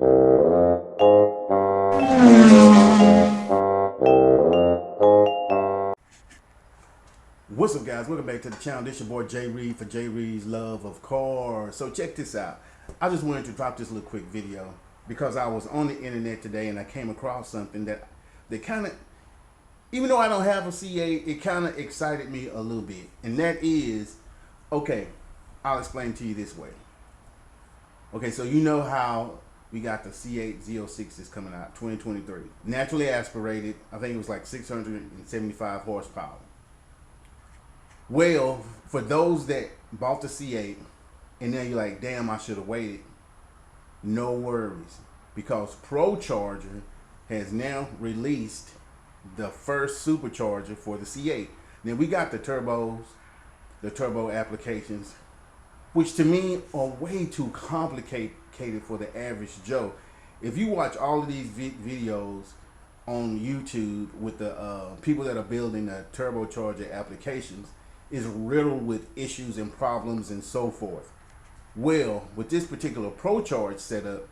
What's up, guys? Welcome back to the channel. This your boy Jay Reed for Jay Reed's Love of Cars. So check this out. I just wanted to drop this little quick video because I was on the internet today and I came across something that kind of, even though I don't have a C8, it kind of excited me a little bit. And that is, okay, I'll explain to you this way. Okay, so you know how we got the C8 Z06s coming out, 2023. Naturally aspirated. I think it was like 675 horsepower. Well, for those that bought the C8 and then you're like, damn, I should have waited, no worries, because ProCharger has now released the first supercharger for the C8. Now we got the turbos, the turbo applications, which to me are way too complicated for the average Joe. If you watch all of these videos on YouTube with the people that are building the turbocharger applications, is riddled with issues and problems and so forth. Well, with this particular ProCharge setup,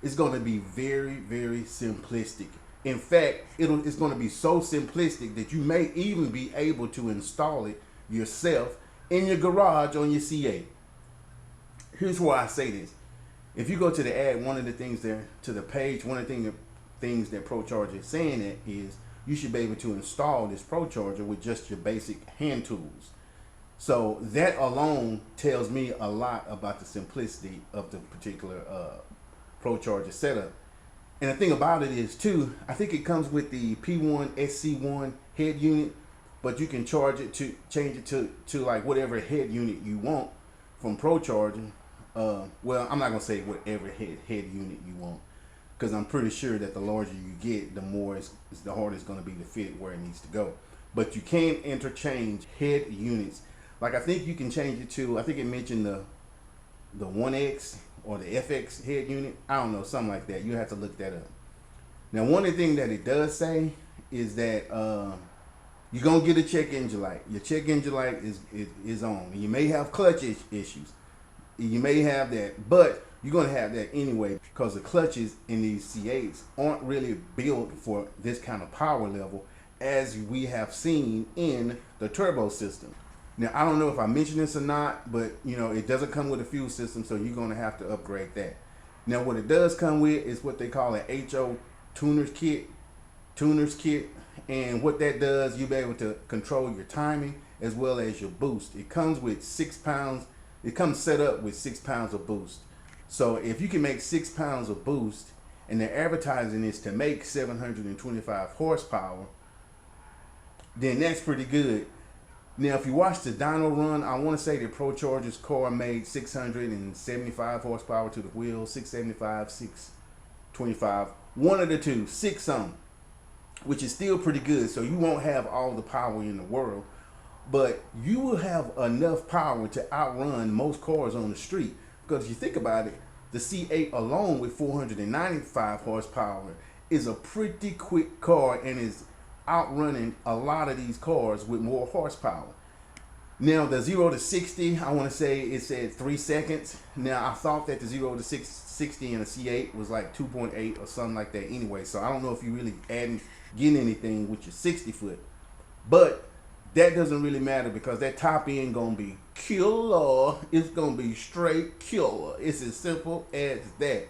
it's going to be very, very simplistic. In fact, it's going to be so simplistic that you may even be able to install it yourself in your garage on your C8. Here's why I say this. If you go to the ad, one of the things there to the page, one of the things that ProCharger is saying that is you should be able to install this ProCharger with just your basic hand tools. So that alone tells me a lot about the simplicity of the particular ProCharger setup. And the thing about it is too, I think it comes with the P1 SC1 head unit, but you can change it to like whatever head unit you want from ProCharger. Well, I'm not gonna say whatever head unit you want, because I'm pretty sure that the larger you get, the more the harder it's gonna be to fit where it needs to go. But you can interchange head units. Like I think you can change it to, I think it mentioned the 1X or the FX head unit. I don't know, something like that. You have to look that up. Now, one of the things that it does say is that you're going to get a check engine light. Your check engine light is on. You may have clutch issues. You may have that, but you're going to have that anyway because the clutches in these C8s aren't really built for this kind of power level as we have seen in the turbo system. Now, I don't know if I mentioned this or not, but you know, it doesn't come with a fuel system, so you're going to have to upgrade that. Now, what it does come with is what they call an HO tuner's kit. And what that does, you'll be able to control your timing as well as your boost. It comes with 6 pounds. It comes set up with 6 pounds of boost. So if you can make 6 pounds of boost, and their advertising is to make 725 horsepower, then that's pretty good. Now, if you watch the dyno run, I want to say that ProCharger's car made 675 horsepower to the wheel, 675, 625, one of the two, 6 something, which is still pretty good. So you won't have all the power in the world, but you will have enough power to outrun most cars on the street. Because if you think about it, the C8 alone with 495 horsepower is a pretty quick car and is outrunning a lot of these cars with more horsepower. Now the 0 to 60, I want to say it said 3 seconds. Now I thought that the 0 to 60 in a C8 was like 2.8 or something like that anyway, so I don't know if you really getting anything with your 60 foot, but that doesn't really matter because that top end gonna be killer. It's gonna be straight killer. It's as simple as that.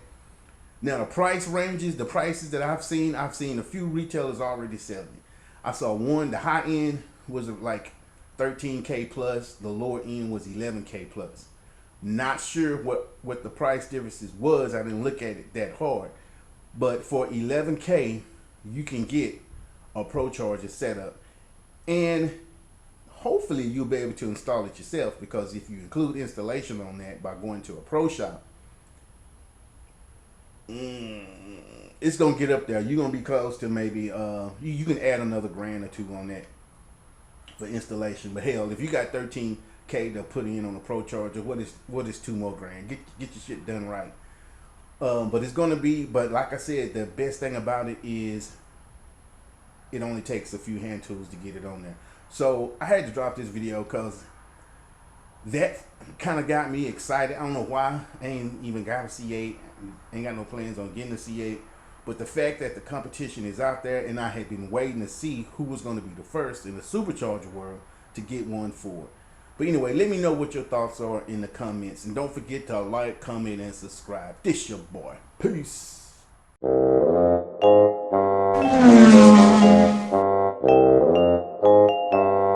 Now the price ranges, the prices that I've seen a few retailers already selling it. I saw one, the high end was like 13K plus, the lower end was 11K plus. Not sure what the price differences was. I didn't look at it that hard. But for 11K, you can get a ProCharger setup. And hopefully you'll be able to install it yourself, because if you include installation on that by going to a pro shop, it's gonna get up there. You're gonna be close to maybe you can add another grand or two on that for installation. But hell, if you got 13K to put in on a ProCharger, what is 2 more grand? Get your shit done right. But it's gonna be, but like I said, the best thing about it is it only takes a few hand tools to get it on there. So I had to drop this video because that kind of got me excited. I don't know why. I ain't even got a C8. ain't got no plans on getting a C8. But the fact that the competition is out there, and I had been waiting to see who was going to be the first in the supercharger world to get one for it. But anyway, let me know what your thoughts are in the comments. And don't forget to like, comment, and subscribe. This your boy. Peace.